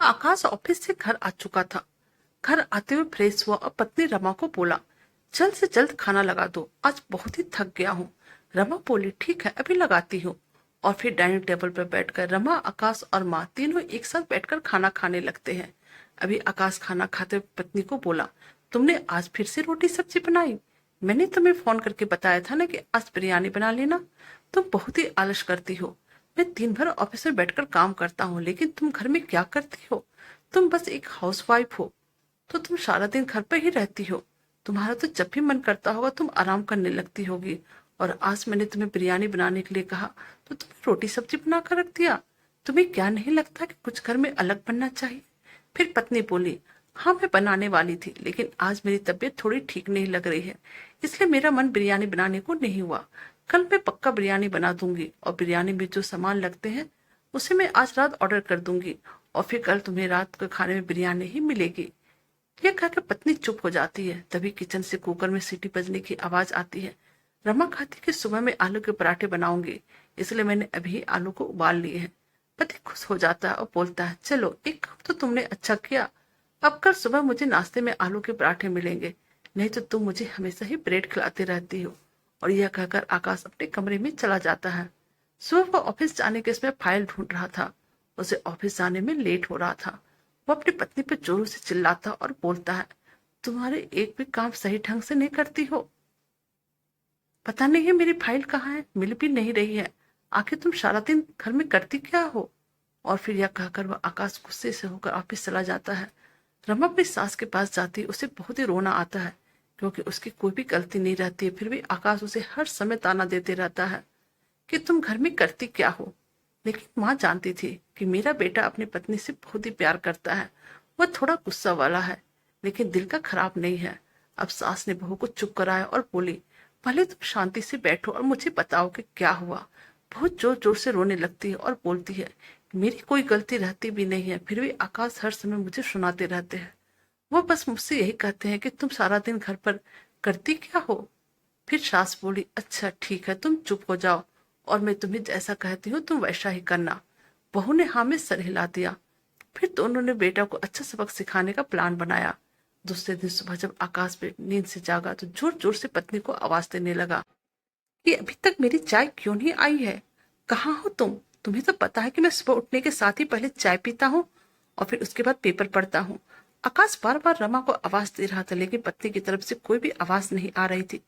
आकाश office से घर आ चुका था। घर आते हुए फ्रेश हुआ और पत्नी रमा को बोला, जल्द से जल्द खाना लगा दो, आज बहुत ही थक गया हूँ। रमा बोली, ठीक है अभी लगाती हूँ। और फिर डाइनिंग टेबल पर बैठकर रमा, आकाश और माँ तीनों एक साथ बैठकर खाना खाने लगते हैं। अभी आकाश खाना खाते हुए पत्नी को बोला, तुमने आज फिर से रोटी सब्जी बनाई? मैंने तुम्हें फोन करके बताया था ना कि आज बिरयानी बना लेना। तुम बहुत ही आलस करती हो। मैं दिन भर ऑफिस में बैठकर काम करता हूँ, लेकिन तुम घर में क्या करती हो? तुम बस एक हाउसवाइफ हो, तो तुम सारा दिन घर पर ही रहती हो। तुम्हारा तो जब भी मन करता होगा तुम आराम करने लगती होगी। और आज मैंने तुम्हें बिरयानी बनाने के लिए कहा तो तुमने रोटी सब्जी बना कर रख दिया। तुम्हें क्या नहीं लगता कि कुछ घर में अलग बनना चाहिए? फिर पत्नी बोली, हाँ मैं बनाने वाली थी, लेकिन आज मेरी तबीयत थोड़ी ठीक नहीं लग रही है, इसलिए मेरा मन बिरयानी बनाने को नहीं हुआ। कल मैं पक्का बिरयानी बना दूंगी, और बिरयानी में जो सामान लगते हैं उसे मैं आज रात ऑर्डर कर दूंगी, और फिर कल तुम्हें रात के खाने में बिरयानी ही मिलेगी। यह कहकर पत्नी चुप हो जाती है। तभी किचन से कुकर में सीटी बजने की आवाज आती है। रमा कहती कि सुबह में आलू के पराठे बनाऊंगी, इसलिए मैंने अभी आलू को उबाल लिए हैं। पति खुश हो जाता है और बोलता है, चलो एक काम तो तुमने अच्छा किया, अब कल सुबह मुझे नाश्ते में आलू के पराठे मिलेंगे, नहीं तो तुम मुझे हमेशा ही ब्रेड खिलाती रहती हो। और यह कहकर आकाश अपने कमरे में चला जाता है। सुबह वो ऑफिस जाने के समय फाइल ढूंढ रहा था। उसे ऑफिस जाने में लेट हो रहा था। वो अपनी पत्नी पर जोरों से चिल्लाता और बोलता है, तुम्हारे एक भी काम सही ढंग से नहीं करती हो। पता नहीं है मेरी फाइल कहाँ है, मिल भी नहीं रही है। आखिर तुम सारा दिन घर में करती क्या हो? और फिर यह कहकर वह आकाश गुस्से से होकर ऑफिस चला जाता है। रमा अपनी सास के पास जाती, उसे बहुत ही रोना आता है, क्योंकि उसकी कोई भी गलती नहीं रहती है, फिर भी आकाश उसे हर समय ताना देते रहता है कि तुम घर में करती क्या हो। लेकिन माँ जानती थी कि मेरा बेटा अपनी पत्नी से बहुत ही प्यार करता है। वह थोड़ा गुस्सा वाला है, लेकिन दिल का खराब नहीं है। अब सास ने बहू को चुप कराया और बोली, पहले तुम शांति से बैठो और मुझे बताओ कि क्या हुआ। बहुत जोर जोर से रोने लगती है और बोलती है, मेरी कोई गलती रहती भी नहीं है, फिर भी आकाश हर समय मुझे सुनाते रहते हैं। वो बस मुझसे यही कहते हैं कि तुम सारा दिन घर पर करती क्या हो। फिर सास बोली, अच्छा ठीक है, तुम चुप हो जाओ, और मैं तुम्हें जैसा कहती हूँ तुम वैसा ही करना। बहू ने हाँ में सर हिला दिया। फिर दोनों ने बेटा को अच्छा सबक सिखाने का प्लान बनाया। दूसरे दिन सुबह जब आकाश नींद से जागा तो जोर जोर से पत्नी को आवाज देने लगा कि अभी तक मेरी चाय क्यों नहीं आई है? कहाँ हो तुम? तुम्हें तो पता है कि मैं सुबह उठने के साथ ही पहले चाय पीता हूँ और फिर उसके बाद पेपर पढ़ता हूँ। आकाश बार बार रमा को आवाज दे रहा था, लेकिन पत्नी की तरफ से कोई भी आवाज नहीं आ रही थी।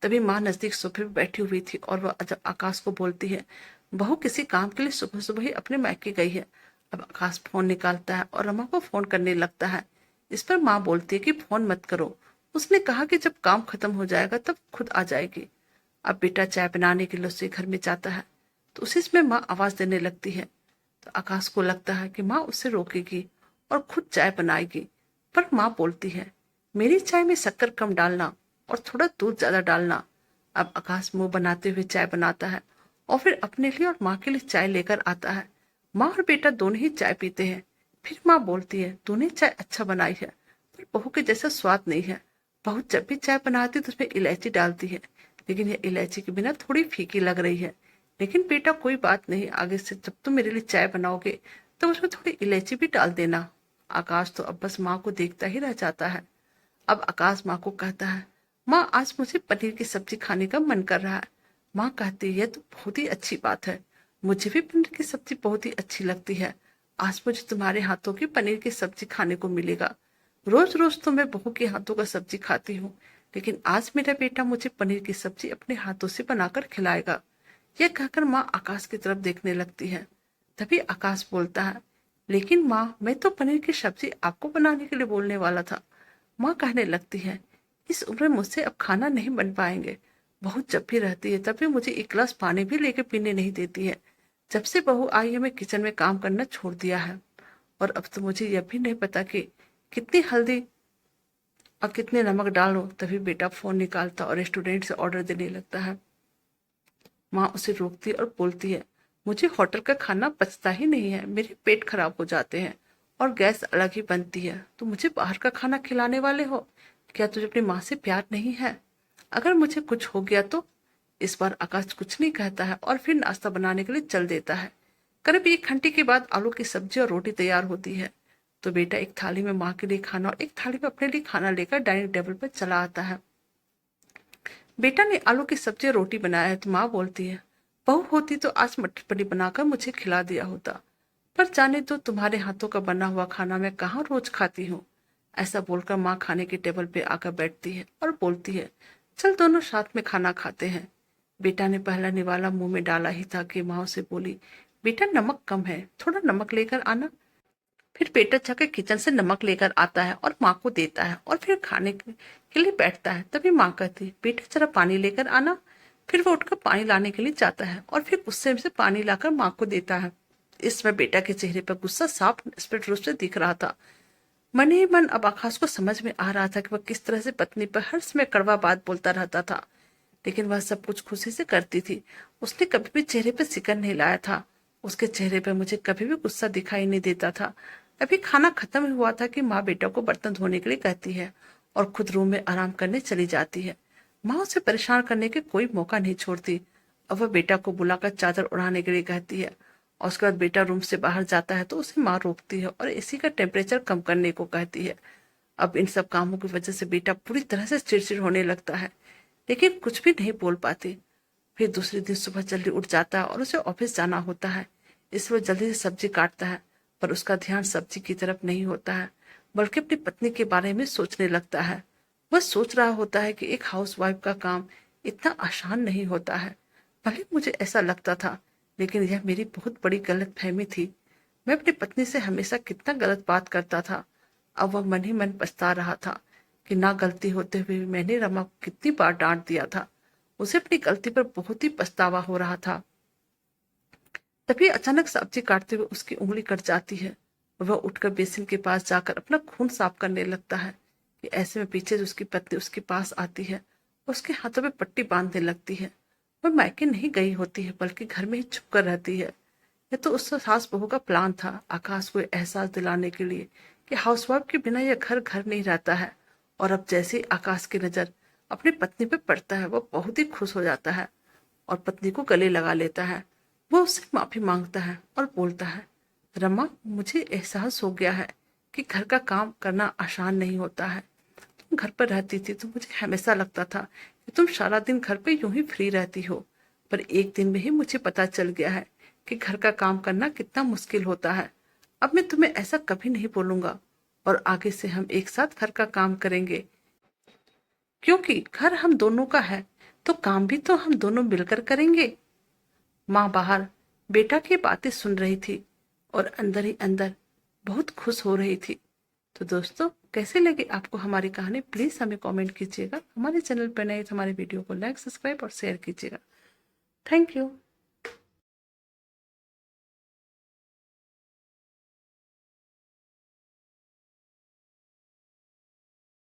तभी माँ नजदीक सोफे पर बैठी हुई थी और वह जब आकाश को बोलती है, बहू किसी काम के लिए सुबह सुबह ही अपने मायके गई है। अब आकाश फोन निकालता है और रमा को फोन करने लगता है। इस पर माँ बोलती है कि फोन मत करो, उसने कहा कि जब काम खत्म हो जाएगा तब खुद आ जाएगी। अब बेटा चाय बनाने के लिए उसके घर में जाता है तो उसी में माँ आवाज देने लगती है। तो आकाश को लगता है कि माँ उससे रोकेगी और खुद चाय बनाएगी, पर माँ बोलती है, मेरी चाय में शक्कर कम डालना और थोड़ा दूध ज्यादा डालना। अब आकाश मुंह बनाते हुए चाय बनाता है और फिर अपने लिए और माँ के लिए चाय लेकर आता है। माँ और बेटा दोनों ही चाय पीते हैं। फिर माँ बोलती है, तूने चाय अच्छा बनाई है, पर बहू के जैसा स्वाद नहीं है। बहू जब भी चाय बनाती है तो उसमें इलायची डालती है, लेकिन यह इलायची के बिना थोड़ी फीकी लग रही है। लेकिन बेटा कोई बात नहीं, आगे से जब तुम मेरे लिए चाय बनाओगे तो उसमें थोड़ी इलायची भी डाल देना। आकाश तो अब बस माँ को देखता ही रह जाता है। अब आकाश माँ को कहता है, माँ आज मुझे पनीर की सब्जी खाने का मन कर रहा है। माँ कहती है, तो बहुत ही अच्छी बात है, मुझे भी पनीर की सब्जी बहुत ही अच्छी लगती है। आज मुझे तुम्हारे हाथों की पनीर की सब्जी खाने को मिलेगा। रोज रोज तो मैं बहू के हाथों का सब्जी खाती हूँ, लेकिन आज मेरा बेटा मुझे पनीर की सब्जी अपने हाथों से बनाकर खिलाएगा। यह कहकर माँ आकाश की तरफ देखने लगती है। तभी आकाश बोलता है, लेकिन माँ मैं तो पनीर की सब्जी आपको बनाने के लिए बोलने वाला था। माँ कहने लगती है, इस उम्र में मुझसे अब खाना नहीं बन पाएंगे। बहुत जब भी रहती है तब भी मुझे एक गिलास पानी भी लेके पीने नहीं देती है। जब से बहू आई है मैं किचन में काम करना छोड़ दिया है, और अब तो मुझे यह भी नहीं पता कि कितनी हल्दी और कितने नमक डालो। तभी बेटा फोन निकालता और रेस्टोरेंट से ऑर्डर देने लगता है। माँ उसे रोकती और बोलती है, मुझे होटल का खाना पचता ही नहीं है, मेरे पेट खराब हो जाते हैं और गैस अलग ही बनती है, तो मुझे बाहर का खाना खिलाने वाले हो? क्या तुझे अपनी माँ से प्यार नहीं है? अगर मुझे कुछ हो गया तो? इस बार आकाश कुछ नहीं कहता है और फिर नाश्ता बनाने के लिए चल देता है। करीब 1 घंटे के बाद आलू की सब्जी और रोटी तैयार होती है। तो बेटा एक थाली में माँ के लिए खाना और एक थाली में अपने लिए खाना लेकर डाइनिंग टेबल पर चला आता है। बेटा ने आलू की सब्जी और रोटी बनाया है, तो माँ बोलती है, बहू होती तो आज मटर पनीर बनाकर मुझे खिला दिया होता, पर जाने तो तुम्हारे हाथों का बना हुआ खाना मैं कहाँ रोज खाती हूँ। ऐसा बोलकर माँ खाने के टेबल पे आकर बैठती है और बोलती है, चल दोनों साथ में खाना खाते हैं। बेटा ने पहला निवाला मुंह में डाला ही था कि माँ उसे बोली, बेटा नमक कम है, थोड़ा नमक लेकर आना। फिर बेटा जाकर किचन से नमक लेकर आता है और माँ को देता है और फिर खाने के लिए बैठता है। तभी माँ कहती है, बेटा जरा पानी लेकर आना। फिर वो उठकर पानी लाने के लिए जाता है और फिर गुस्से से पानी लाकर माँ को देता है। इसमें बेटा के चेहरे पर गुस्सा साफ स्पष्ट रूप से दिख रहा था। मन ही मन अब आकाश को समझ में आ रहा था कि वह किस तरह से पत्नी पर हर समय कड़वा बात बोलता रहता था, लेकिन वह सब कुछ खुशी से करती थी। उसने कभी भी चेहरे पर सिकन नहीं लाया था। उसके चेहरे पर मुझे कभी भी गुस्सा दिखाई नहीं देता था। अभी खाना खत्म हुआ था कि माँ बेटा को बर्तन धोने के लिए कहती है और खुद रूम में आराम करने चली जाती है। माँ उसे परेशान करने के कोई मौका नहीं छोड़ती। अब वह बेटा को बुलाकर चादर उड़ाने के लिए कहती है और उसके बाद बेटा रूम से बाहर जाता है तो उसे माँ रोकती है और एसी का टेम्परेचर कम करने को कहती है। अब इन सब कामों की वजह से बेटा पूरी तरह से चिड़चिड़ होने लगता है, लेकिन कुछ भी नहीं बोल पाती। फिर दूसरे दिन सुबह जल्दी उठ जाता है और उसे ऑफिस जाना होता है, इसलिए जल्दी से सब्जी काटता है, पर उसका ध्यान सब्जी की तरफ नहीं होता है, बल्कि अपनी पत्नी के बारे में सोचने लगता है। वह सोच रहा होता है कि एक हाउसवाइफ का काम इतना आसान नहीं होता है। भले मुझे ऐसा लगता था, लेकिन यह मेरी बहुत बड़ी गलतफहमी थी। मैं अपनी पत्नी से हमेशा कितना गलत बात करता था। अब वह मन ही मन पछता रहा था कि ना गलती होते हुए मैंने रमा को कितनी बार डांट दिया था। उसे अपनी गलती पर बहुत ही पछतावा हो रहा था। तभी अचानक सब्जी काटते हुए उसकी उंगली कट जाती है। वह उठकर बेसिन के पास जाकर अपना खून साफ करने लगता है कि ऐसे में पीछे से उसकी पत्नी उसके पास आती है और उसके हाथों में पट्टी बांधने लगती है। वह मायके नहीं गई होती है, बल्कि घर में ही छुप कर रहती है। यह तो उस सास बहू का प्लान था, आकाश को एहसास दिलाने के लिए कि हाउसवाइफ के बिना यह घर घर नहीं रहता है। और अब जैसे ही आकाश की नजर अपनी पत्नी पर पड़ता है, वह बहुत ही खुश हो जाता है और पत्नी को गले लगा लेता है। वो उससे माफी मांगता है और बोलता है, रमा, मुझे एहसास हो गया है कि घर का काम करना आसान नहीं होता है। तुम घर पर रहती थी तो मुझे हमेशा लगता था कि तुम सारा दिन घर पे यूं ही फ्री रहती हो, पर एक दिन में ही मुझे पता चल गया है कि घर का काम करना कितना मुश्किल होता है। अब मैं तुम्हें ऐसा कभी नहीं बोलूंगा और आगे से हम एक साथ घर का काम करेंगे, क्योंकि घर हम दोनों का है, तो काम भी तो हम दोनों मिलकर करेंगे। माँ बाहर बेटा की बातें सुन रही थी और अंदर ही अंदर बहुत खुश हो रही थी। तो दोस्तों, कैसे लगी आपको हमारी कहानी, प्लीज हमें कमेंट कीजिएगा। हमारे चैनल पर नए तो हमारे वीडियो को लाइक, सब्सक्राइब और शेयर कीजिएगा। Thank you.